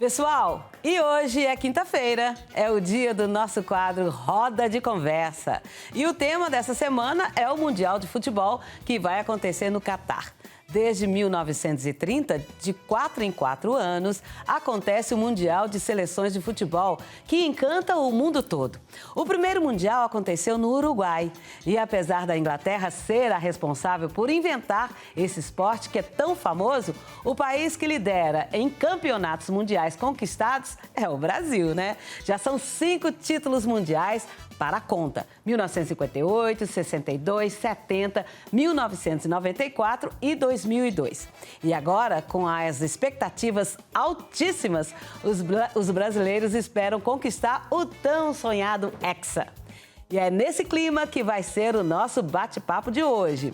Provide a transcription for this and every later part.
Pessoal, e hoje é quinta-feira, é o dia do nosso quadro Roda de Conversa. E o tema dessa semana é o Mundial de Futebol, que vai acontecer no Catar. Desde 1930, de 4 em 4 anos, acontece o Mundial de Seleções de Futebol, que encanta o mundo todo. O primeiro Mundial aconteceu no Uruguai. E apesar da Inglaterra ser a responsável por inventar esse esporte que é tão famoso, o país que lidera em campeonatos mundiais conquistados é o Brasil, né? Já são 5 títulos mundiais para a conta: 1958, 62, 70, 1994 e 2002. E agora, com as expectativas altíssimas, os brasileiros esperam conquistar o tão sonhado Hexa. E é nesse clima que vai ser o nosso bate-papo de hoje.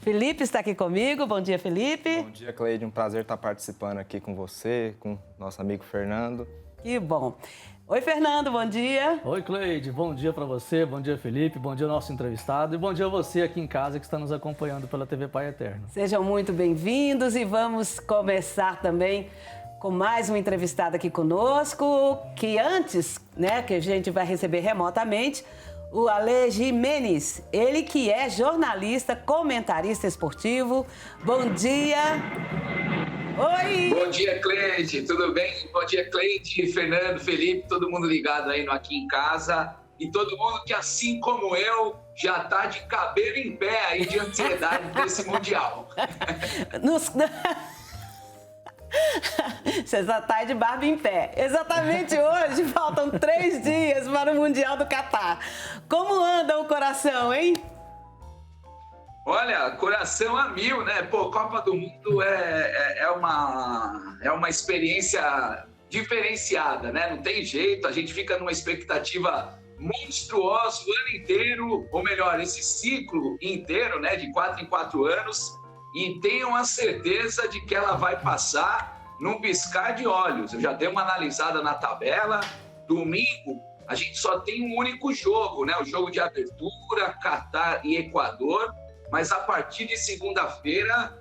Felipe está aqui comigo. Bom dia, Felipe. Bom dia, Cleide. Um prazer estar participando aqui com você, com nosso amigo Fernando. Que bom. Oi, Fernando, bom dia. Oi, Cleide, bom dia para você, bom dia, Felipe, bom dia ao nosso entrevistado e bom dia a você aqui em casa que está nos acompanhando pela TV Pai Eterno. Sejam muito bem-vindos e vamos começar também com mais uma entrevistada aqui conosco, que antes, né, que a gente vai receber remotamente, o Ale Jimenez, ele que é jornalista, comentarista esportivo. Bom dia. Oi! Bom dia, Cleide, tudo bem? Bom dia, Cleide, Fernando, Felipe, todo mundo ligado aí no Aqui em Casa. E todo mundo que, assim como eu, já tá de cabelo em pé aí de ansiedade desse Mundial. Você já tá de barba em pé. Exatamente hoje, faltam 3 dias para o Mundial do Catar. Como anda o coração, hein? Olha, coração a mil, né? Pô, Copa do Mundo é uma experiência diferenciada, né? Não tem jeito, a gente fica numa expectativa monstruosa o ano inteiro, ou melhor, esse ciclo inteiro, né? De 4 em 4 anos, e tenham a certeza de que ela vai passar num piscar de olhos. Eu já dei uma analisada na tabela. Domingo, a gente só tem um único jogo, né? O jogo de abertura, Catar e Equador. Mas a partir de segunda-feira,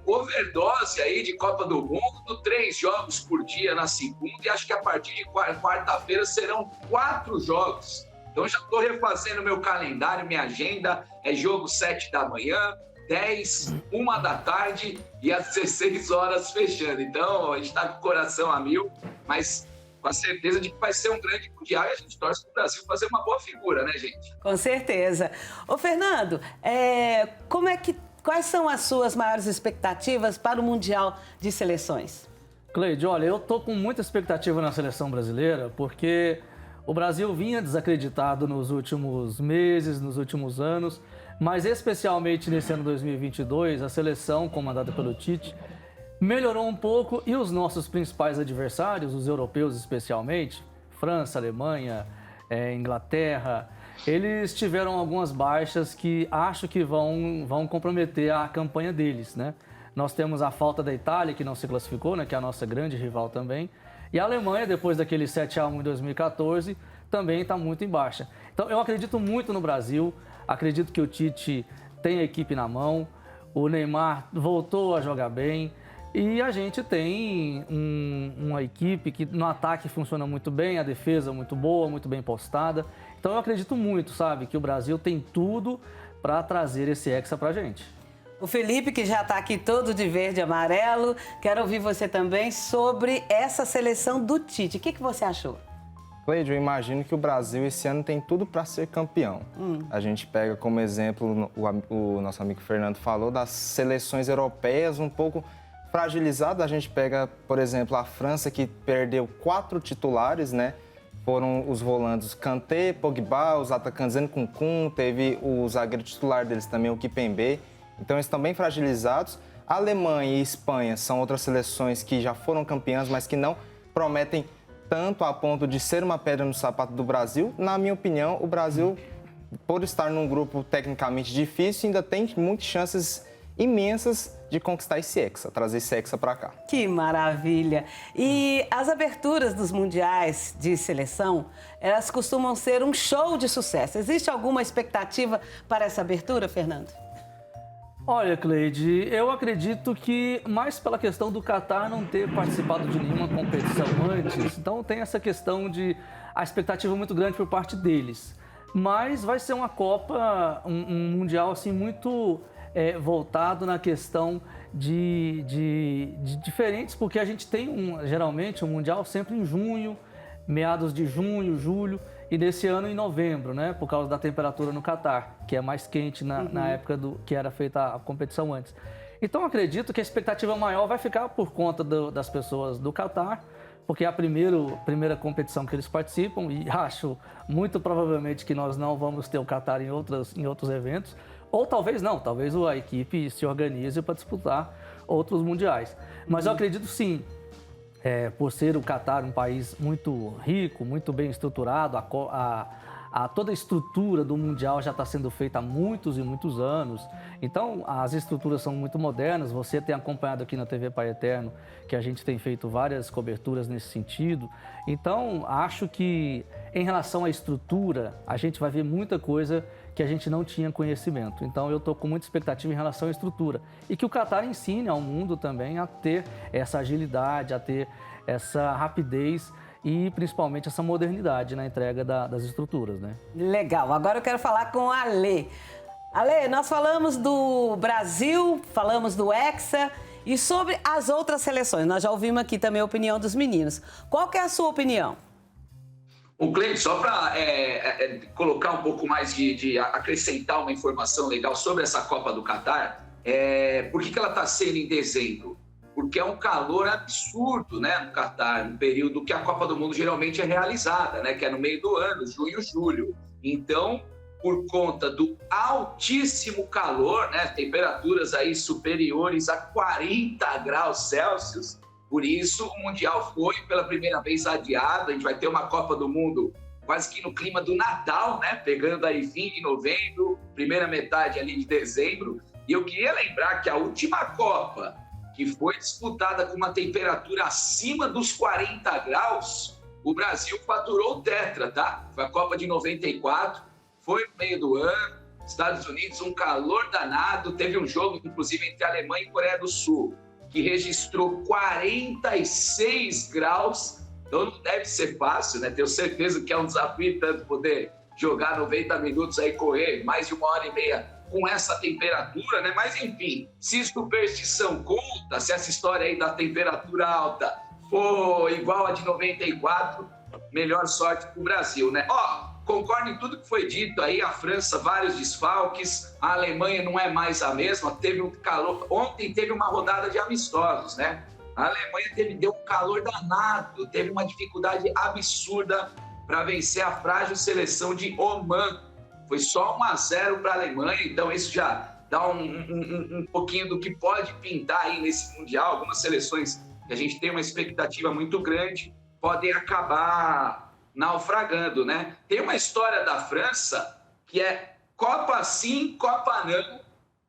overdose aí de Copa do Mundo, 3 jogos por dia na segunda, e acho que a partir de quarta-feira serão 4 jogos. Então já estou refazendo meu calendário, minha agenda, é jogo 7 da manhã, 10, 1 da tarde e às 16 horas fechando. Então a gente está com o coração a mil, mas com a certeza de que vai ser um grande mundial e a gente torce para o Brasil fazer uma boa figura, né, gente? Com certeza. Ô, Fernando, quais são as suas maiores expectativas para o Mundial de Seleções? Cleide, olha, eu tô com muita expectativa na seleção brasileira, porque o Brasil vinha desacreditado nos últimos meses, nos últimos anos, mas especialmente nesse ano 2022, a seleção comandada pelo Tite melhorou um pouco e os nossos principais adversários, os europeus especialmente, França, Alemanha, Inglaterra, eles tiveram algumas baixas que acho que vão comprometer a campanha deles, né? Nós temos a falta da Itália, que não se classificou, né, que é a nossa grande rival também, e a Alemanha, depois daquele 7-1 em 2014, também está muito em baixa. Então eu acredito muito no Brasil, acredito que o Tite tem a equipe na mão, o Neymar voltou a jogar bem, e a gente tem uma equipe que no ataque funciona muito bem, a defesa muito boa, muito bem postada. Então eu acredito muito, sabe, que o Brasil tem tudo para trazer esse Hexa pra gente. O Felipe, que já está aqui todo de verde e amarelo, quero ouvir você também sobre essa seleção do Tite. O que você achou? Cleide, eu imagino que o Brasil esse ano tem tudo para ser campeão. A gente pega como exemplo, o nosso amigo Fernando falou, das seleções europeias um pouco fragilizada. A gente pega, por exemplo, a França, que perdeu 4 titulares, né? Foram os volantes Kanté, Pogba, os atacantes Nkunku, teve o zagueiro titular deles também, o Kimpembe. Então eles estão bem fragilizados. A Alemanha e a Espanha são outras seleções que já foram campeãs, mas que não prometem tanto a ponto de ser uma pedra no sapato do Brasil. Na minha opinião, o Brasil, por estar num grupo tecnicamente difícil, ainda tem muitas chances imensas de conquistar esse Hexa, trazer esse Hexa para cá. Que maravilha! E as aberturas dos mundiais de seleção, elas costumam ser um show de sucesso. Existe alguma expectativa para essa abertura, Fernando? Olha, Cleide, eu acredito que mais pela questão do Catar não ter participado de nenhuma competição antes, então tem essa questão de a expectativa muito grande por parte deles. Mas vai ser uma Copa, um Mundial assim muito voltado na questão de diferentes, porque a gente tem geralmente um Mundial sempre em junho, meados de junho, julho, e nesse ano em novembro, né? Por causa da temperatura no Catar, que é mais quente na época que era feita a competição antes. Então acredito que a expectativa maior vai ficar por conta das pessoas do Catar, porque é a primeira competição que eles participam, e acho muito provavelmente que nós não vamos ter o Catar em outros eventos, ou talvez não, talvez a equipe se organize para disputar outros mundiais. Mas eu acredito sim, por ser o Catar um país muito rico, muito bem estruturado, toda a estrutura do Mundial já está sendo feita há muitos e muitos anos. Então, as estruturas são muito modernas. Você tem acompanhado aqui na TV Pai Eterno que a gente tem feito várias coberturas nesse sentido. Então, acho que em relação à estrutura, a gente vai ver muita coisa que a gente não tinha conhecimento. Então, eu estou com muita expectativa em relação à estrutura. E que o Catar ensine ao mundo também a ter essa agilidade, a ter essa rapidez e principalmente essa modernidade na entrega das estruturas, né? Legal. Agora eu quero falar com a Alê. Alê, nós falamos do Brasil, falamos do Hexa e sobre as outras seleções. Nós já ouvimos aqui também a opinião dos meninos. Qual que é a sua opinião? O Cleide, só para colocar um pouco mais de acrescentar uma informação legal sobre essa Copa do Catar, por que ela está sendo em dezembro? Porque é um calor absurdo, né, no Catar, no período que a Copa do Mundo geralmente é realizada, né, que é no meio do ano, junho, julho. Então, por conta do altíssimo calor, né, temperaturas aí superiores a 40 graus Celsius, por isso o Mundial foi pela primeira vez adiado. A gente vai ter uma Copa do Mundo quase que no clima do Natal, né, pegando aí fim de novembro, primeira metade ali de dezembro. E eu queria lembrar que a última Copa, que foi disputada com uma temperatura acima dos 40 graus, o Brasil faturou o tetra, tá? Foi a Copa de 94, foi no meio do ano, Estados Unidos, um calor danado, teve um jogo, inclusive, entre Alemanha e Coreia do Sul, que registrou 46 graus, então não deve ser fácil, né? Tenho certeza que é um desafio tanto poder jogar 90 minutos aí, correr mais de 1h30 com essa temperatura, né? Mas, enfim, se superstição conta, se essa história aí da temperatura alta for igual a de 94, melhor sorte para o Brasil, né? Concordo em tudo que foi dito aí, a França, vários desfalques, a Alemanha não é mais a mesma, teve um calor, ontem teve uma rodada de amistosos, né? A Alemanha deu um calor danado, teve uma dificuldade absurda para vencer a frágil seleção de Oman. Foi só 1-0 para a Alemanha, então isso já dá um pouquinho do que pode pintar aí nesse Mundial. Algumas seleções que a gente tem uma expectativa muito grande podem acabar naufragando, né? Tem uma história da França que é Copa sim, Copa não.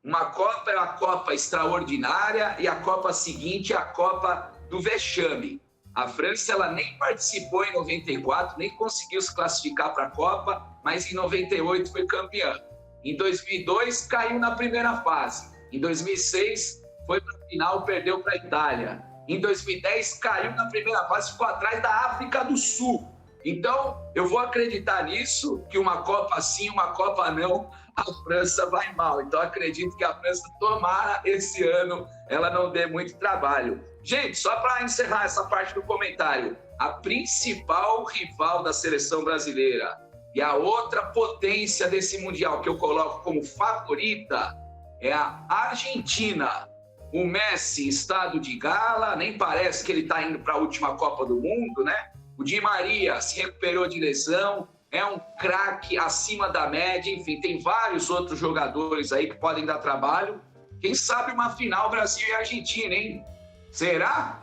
Uma Copa é a Copa extraordinária e a Copa seguinte é a Copa do vexame. A França ela nem participou em 94, nem conseguiu se classificar para a Copa, mas em 98 foi campeã. Em 2002 caiu na primeira fase. Em 2006 foi para a final, perdeu para a Itália. Em 2010 caiu na primeira fase, ficou atrás da África do Sul. Então, eu vou acreditar nisso, que uma Copa sim, uma Copa não, a França vai mal. Então, acredito que a França, tomara esse ano, ela não dê muito trabalho. Gente, só para encerrar essa parte do comentário, a principal rival da seleção brasileira e a outra potência desse Mundial que eu coloco como favorita é a Argentina. O Messi, estado de gala, nem parece que ele está indo para a última Copa do Mundo, né? O Di Maria se recuperou de lesão, é um craque acima da média, enfim, tem vários outros jogadores aí que podem dar trabalho. Quem sabe uma final Brasil e Argentina, hein? Será?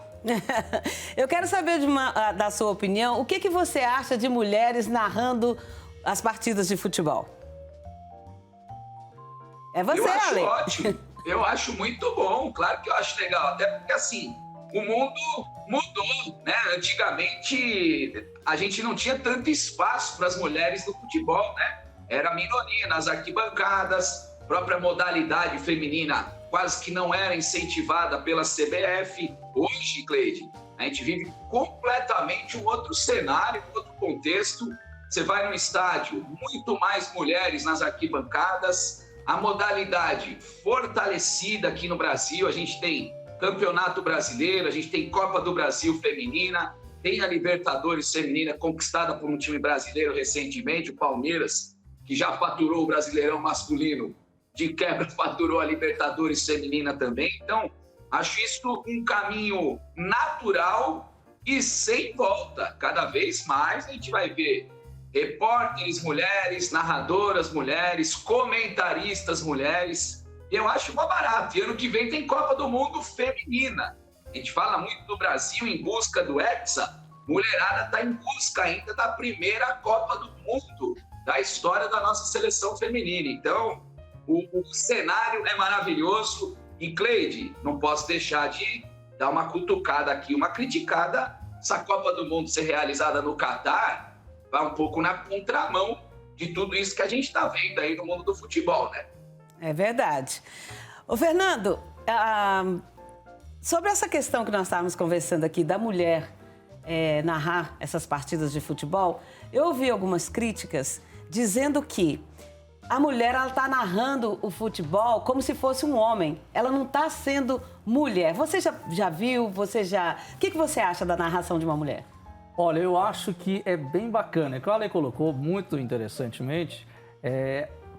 Eu quero saber da sua opinião, o que você acha de mulheres narrando as partidas de futebol? É você, Ale. Eu acho ótimo, eu acho muito bom, claro que eu acho legal, até porque assim, o mundo mudou, né? Antigamente, a gente não tinha tanto espaço para as mulheres no futebol, né? Era minoria nas arquibancadas, própria modalidade feminina quase que não era incentivada pela CBF. Hoje, Cleide, a gente vive completamente um outro cenário, um outro contexto. Você vai no estádio, muito mais mulheres nas arquibancadas, a modalidade fortalecida aqui no Brasil. A gente tem Campeonato Brasileiro, a gente tem Copa do Brasil feminina, tem a Libertadores feminina conquistada por um time brasileiro recentemente, o Palmeiras, que já faturou o Brasileirão masculino, de quebra faturou a Libertadores feminina também. Então, acho isso um caminho natural e sem volta. Cada vez mais a gente vai ver repórteres mulheres, narradoras mulheres, comentaristas mulheres. Eu acho mó barato. E ano que vem tem Copa do Mundo feminina. A gente fala muito do Brasil em busca do Hexa. Mulherada está em busca ainda da primeira Copa do Mundo da história da nossa seleção feminina. Então, o cenário é maravilhoso. E, Cleide, não posso deixar de dar uma cutucada aqui, uma criticada. Essa Copa do Mundo ser realizada no Catar vai um pouco na contramão de tudo isso que a gente está vendo aí no mundo do futebol, né? É verdade. Ô, Fernando, sobre essa questão que nós estávamos conversando aqui da mulher narrar essas partidas de futebol, eu ouvi algumas críticas dizendo que a mulher está narrando o futebol como se fosse um homem. Ela não está sendo mulher. Você já viu? O que você acha da narração de uma mulher? Olha, eu acho que é bem bacana. É que o Ale colocou muito interessantemente.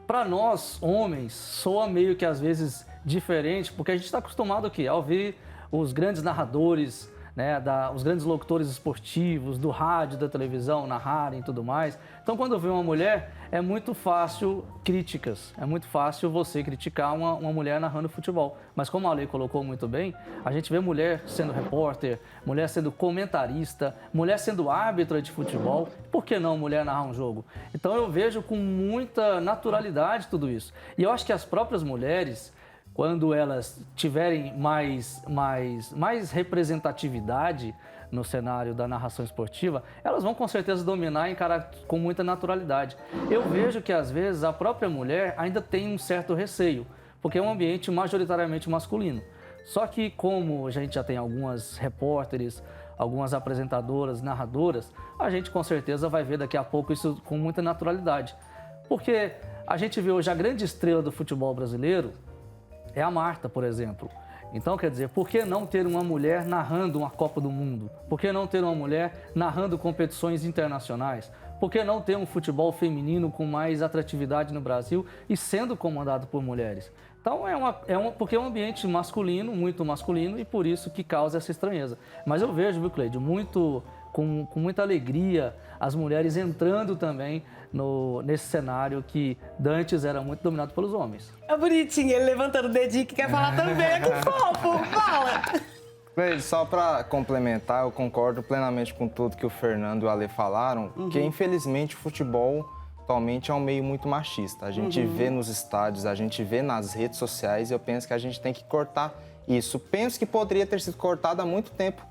Para nós, homens, soa meio que às vezes diferente, porque a gente está acostumado aqui a ouvir os grandes narradores, né, os grandes locutores esportivos, do rádio, da televisão, narrarem e tudo mais. Então, quando eu vejo uma mulher, é muito fácil críticas. É muito fácil você criticar uma mulher narrando futebol. Mas como a Ale colocou muito bem, a gente vê mulher sendo repórter, mulher sendo comentarista, mulher sendo árbitra de futebol. Por que não mulher narrar um jogo? Então, eu vejo com muita naturalidade tudo isso. E eu acho que as próprias mulheres, quando elas tiverem mais representatividade no cenário da narração esportiva, elas vão com certeza dominar e encarar com muita naturalidade. Eu vejo que às vezes a própria mulher ainda tem um certo receio, porque é um ambiente majoritariamente masculino. Só que como a gente já tem algumas repórteres, algumas apresentadoras, narradoras, a gente com certeza vai ver daqui a pouco isso com muita naturalidade. Porque a gente vê hoje a grande estrela do futebol brasileiro é a Marta, por exemplo. Então, quer dizer, por que não ter uma mulher narrando uma Copa do Mundo? Por que não ter uma mulher narrando competições internacionais? Por que não ter um futebol feminino com mais atratividade no Brasil e sendo comandado por mulheres? Então, porque é um ambiente masculino, muito masculino, e por isso que causa essa estranheza. Mas eu vejo, viu, Cleide, com muita alegria, as mulheres entrando também nesse cenário que dantes era muito dominado pelos homens. É bonitinho, ele levantando o dedinho que quer falar também. Que fofo, fala! Cleide, só para complementar, eu concordo plenamente com tudo que o Fernando e o Ale falaram, que infelizmente o futebol atualmente é um meio muito machista. A gente vê nos estádios, a gente vê nas redes sociais, e eu penso que a gente tem que cortar isso. Penso que poderia ter sido cortado há muito tempo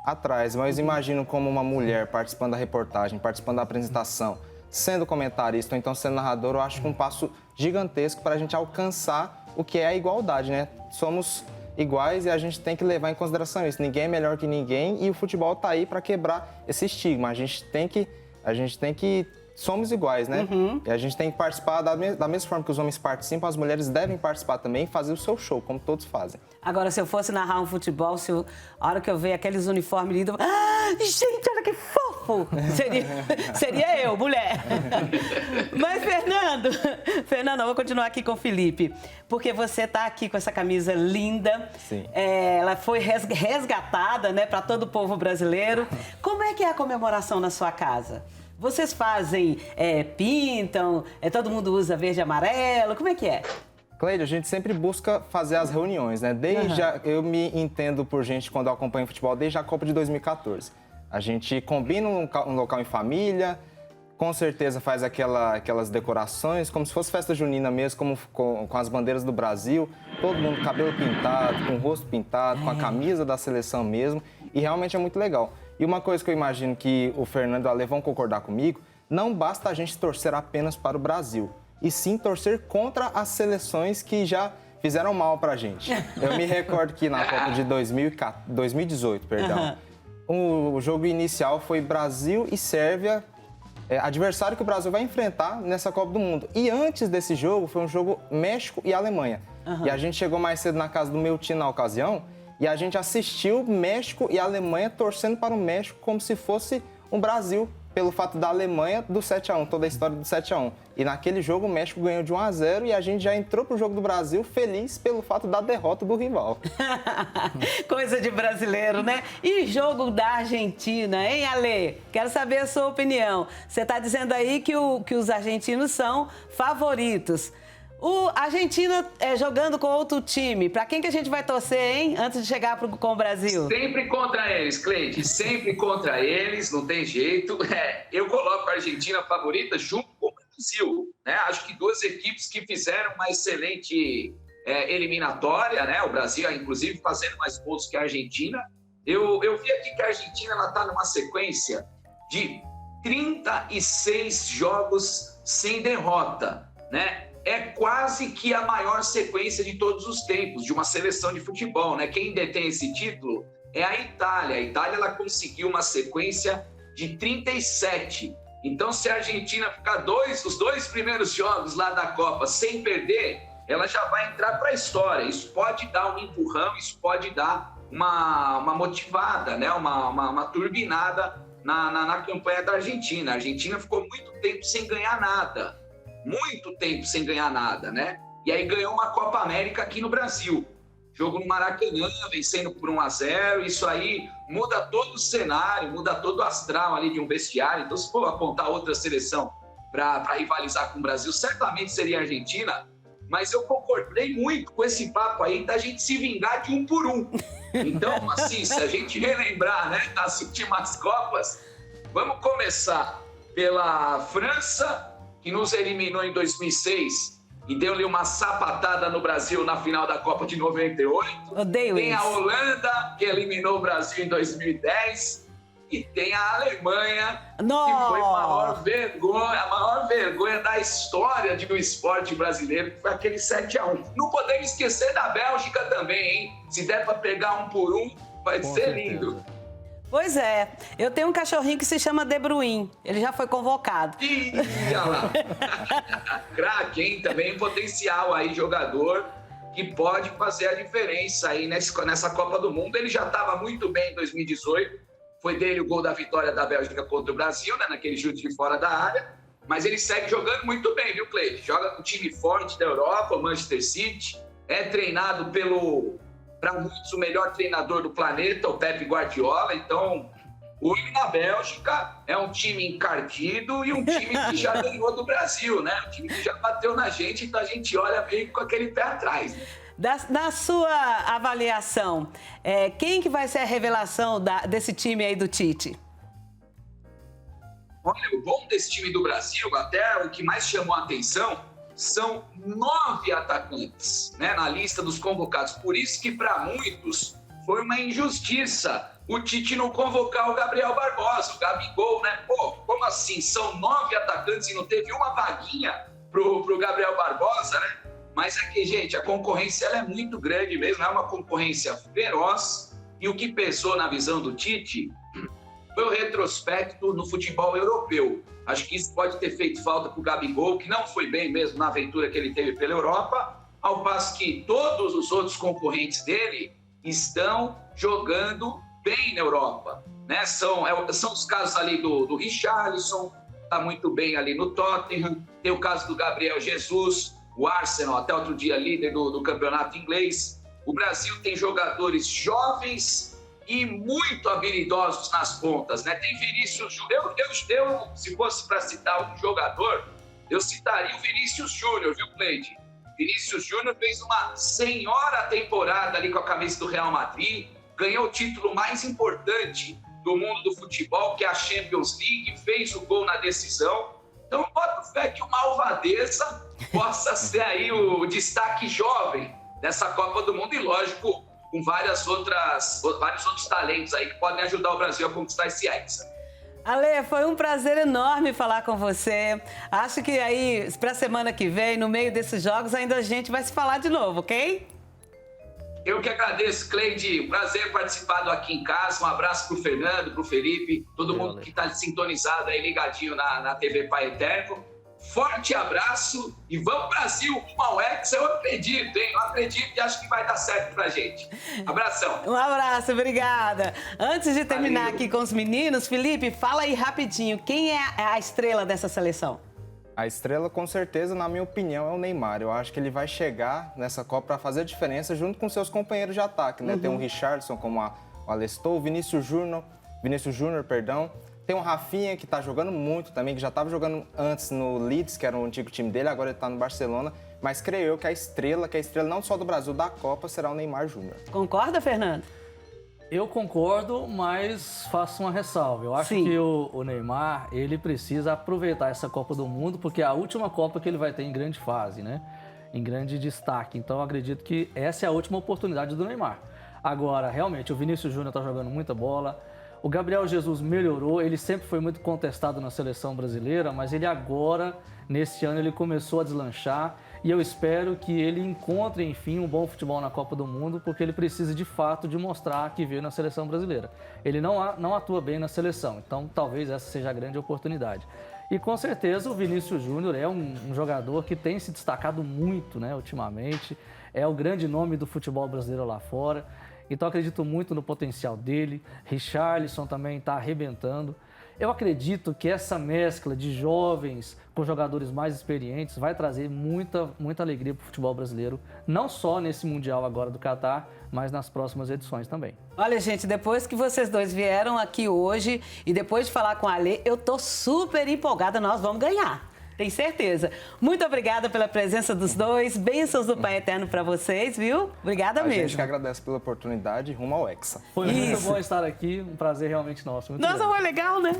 atrás, mas imagino como uma mulher participando da reportagem, participando da apresentação, sendo comentarista ou então sendo narrador, eu acho que um passo gigantesco para a gente alcançar o que é a igualdade, né? Somos iguais e a gente tem que levar em consideração isso. Ninguém é melhor que ninguém e o futebol tá aí para quebrar esse estigma. A gente tem que somos iguais, né? E a gente tem que participar da mesma forma que os homens participam, as mulheres devem participar também e fazer o seu show, como todos fazem. Agora, se eu fosse narrar um futebol, a hora que eu ver aqueles uniformes lindos, gente, olha que fofo! Seria eu, mulher. Mas, Fernando, eu vou continuar aqui com o Felipe, porque você tá aqui com essa camisa linda. Sim. Ela foi resgatada, né, para todo o povo brasileiro. Como é que é a comemoração na sua casa? Vocês fazem, pintam, todo mundo usa verde e amarelo, como é que é? Cleide, a gente sempre busca fazer as reuniões, né? Eu me entendo por gente quando eu acompanho futebol desde a Copa de 2014. A gente combina um local em família, com certeza faz aquelas decorações, como se fosse festa junina mesmo, com as bandeiras do Brasil, todo mundo cabelo pintado, com o rosto pintado, com a camisa da seleção mesmo, e realmente é muito legal. E uma coisa que eu imagino que o Fernando e o Ale vão concordar comigo, não basta a gente torcer apenas para o Brasil. e sim torcer contra as seleções que já fizeram mal pra gente. Eu me recordo que na Copa de 2018, o jogo inicial foi Brasil e Sérvia, adversário que o Brasil vai enfrentar nessa Copa do Mundo. E antes desse jogo, foi um jogo México e Alemanha. E a gente chegou mais cedo na casa do meu tio na ocasião, e a gente assistiu México e Alemanha torcendo para o México como se fosse um Brasil, pelo fato da Alemanha do 7-1, toda a história do 7-1. E naquele jogo o México ganhou de 1-0 e a gente já entrou pro jogo do Brasil feliz pelo fato da derrota do rival. Coisa de brasileiro, né? E jogo da Argentina, hein, Ale? Quero saber a sua opinião. Você está dizendo aí que os argentinos são favoritos. A Argentina jogando com outro time. Para quem que a gente vai torcer, hein? Antes de chegar com o Brasil. Sempre contra eles, Cleide. Sempre contra eles, não tem jeito. Eu coloco a Argentina favorita junto com o Brasil. Né? Acho que duas equipes que fizeram uma excelente eliminatória. Né? O Brasil, inclusive, fazendo mais gols que a Argentina. Eu vi aqui que a Argentina está numa sequência de 36 jogos sem derrota, né? É quase que a maior sequência de todos os tempos de uma seleção de futebol, né? Quem detém esse título é a Itália. A Itália ela conseguiu uma sequência de 37. Então, se a Argentina ficar os dois primeiros jogos lá da Copa sem perder, ela já vai entrar para a história. Isso pode dar um empurrão, isso pode dar uma motivada, né? uma turbinada na campanha da Argentina. A Argentina ficou muito tempo sem ganhar nada. Muito tempo sem ganhar nada, né? E aí ganhou uma Copa América aqui no Brasil. Jogo no Maracanã, vencendo por 1-0. Isso aí muda todo o cenário, muda todo o astral ali de um vestiário. Então, se for apontar outra seleção para rivalizar com o Brasil, certamente seria a Argentina. Mas eu concordei muito com esse papo aí da gente se vingar de 1 por 1. Então, assim, se a gente relembrar, né, das últimas Copas, vamos começar pela França, que nos eliminou em 2006 e deu-lhe uma sapatada no Brasil na final da Copa de 98. Odeio tem isso. A Holanda, que eliminou o Brasil em 2010. E tem a Alemanha, que foi a maior vergonha da história do esporte brasileiro, que foi aquele 7-1. Não podemos esquecer da Bélgica também, hein? Se der para pegar 1 por 1, vai ser lindo. Pois é, eu tenho um cachorrinho que se chama De Bruyne, ele já foi convocado. Ih, olha lá. Craque, hein? Também potencial aí, jogador que pode fazer a diferença aí nessa Copa do Mundo. Ele já estava muito bem em 2018, foi dele o gol da vitória da Bélgica contra o Brasil, né? Naquele chute de fora da área, mas ele segue jogando muito bem, viu, Cleide? Joga com um time forte da Europa, o Manchester City, é treinado para muitos, o melhor treinador do planeta, o Pep Guardiola. Então, olho na Bélgica, é um time encardido e um time que já ganhou do Brasil, né? Um time que já bateu na gente, então a gente olha bem com aquele pé atrás. Na sua avaliação, quem que vai ser a revelação desse time aí do Tite? Olha, o bom desse time do Brasil, até o que mais chamou a atenção, são 9 atacantes, né, na lista dos convocados. Por isso que, para muitos, foi uma injustiça o Tite não convocar o Gabriel Barbosa, o Gabigol, né? Pô, como assim? São 9 atacantes e não teve uma vaguinha pro Gabriel Barbosa, né? Mas é que, gente, a concorrência ela é muito grande mesmo, é uma concorrência feroz. E o que pesou na visão do Tite foi o retrospecto no futebol europeu. Acho que isso pode ter feito falta para o Gabigol, que não foi bem mesmo na aventura que ele teve pela Europa, ao passo que todos os outros concorrentes dele estão jogando bem na Europa. Né? São os casos ali do Richarlison, está muito bem ali no Tottenham, tem o caso do Gabriel Jesus, o Arsenal, até outro dia líder do campeonato inglês. O Brasil tem jogadores jovens e muito habilidosos nas pontas, né? Tem Vinícius Júnior. Eu, se fosse para citar um jogador, eu citaria o Vinícius Júnior, viu, Cleide? Vinícius Júnior fez uma senhora temporada ali com a camisa do Real Madrid, ganhou o título mais importante do mundo do futebol, que é a Champions League, fez o gol na decisão. Então, boto fé que o Malvadeza possa ser aí o destaque jovem dessa Copa do Mundo e, lógico, com vários outros talentos aí que podem ajudar o Brasil a conquistar esse Hexa. Ale, foi um prazer enorme falar com você. Acho que aí, para a semana que vem, no meio desses jogos, ainda a gente vai se falar de novo, ok? Eu que agradeço, Cleide. Prazer participar do Aqui em Casa. Um abraço para o Fernando, para o Felipe, todo mundo que está sintonizado aí, ligadinho na TV Pai Eterno. Forte abraço e vamos Brasil, rumo ao Hexa. Eu acredito, hein? Eu acredito e acho que vai dar certo pra gente. Abração. Um abraço, obrigada. Antes de terminar aqui com os meninos, Felipe, fala aí rapidinho, quem é a estrela dessa seleção? A estrela, com certeza, na minha opinião, é o Neymar. Eu acho que ele vai chegar nessa Copa para fazer a diferença junto com seus companheiros de ataque, né? Tem o Richarlison, como o Alestou, o Vinícius Júnior, Tem o Rafinha, que está jogando muito também, que já estava jogando antes no Leeds, que era o antigo time dele, agora ele está no Barcelona. Mas creio eu que a estrela não só do Brasil, da Copa, será o Neymar Júnior. Concorda, Fernando? Eu concordo, mas faço uma ressalva. Eu acho que o Neymar, ele precisa aproveitar essa Copa do Mundo, porque é a última Copa que ele vai ter em grande fase, né? Em grande destaque. Então, eu acredito que essa é a última oportunidade do Neymar. Agora, realmente, o Vinícius Júnior está jogando muita bola. O Gabriel Jesus melhorou, ele sempre foi muito contestado na seleção brasileira, mas ele agora, nesse ano, ele começou a deslanchar e eu espero que ele encontre, enfim, um bom futebol na Copa do Mundo, porque ele precisa, de fato, de mostrar que veio na seleção brasileira. Ele não atua bem na seleção, então talvez essa seja a grande oportunidade. E com certeza o Vinícius Júnior é um jogador que tem se destacado muito, né, ultimamente, é o grande nome do futebol brasileiro lá fora. Então, acredito muito no potencial dele. Richarlison também está arrebentando. Eu acredito que essa mescla de jovens com jogadores mais experientes vai trazer muita alegria para o futebol brasileiro, não só nesse Mundial agora do Catar, mas nas próximas edições também. Olha, gente, depois que vocês dois vieram aqui hoje e depois de falar com a Ale, eu tô super empolgada, nós vamos ganhar. Tem certeza. Muito obrigada pela presença dos dois. Bênçãos do Pai Eterno para vocês, viu? Obrigada mesmo. A gente que agradece pela oportunidade rumo ao Hexa. Foi muito bom estar aqui, um prazer realmente nosso. Nossa, foi legal, né?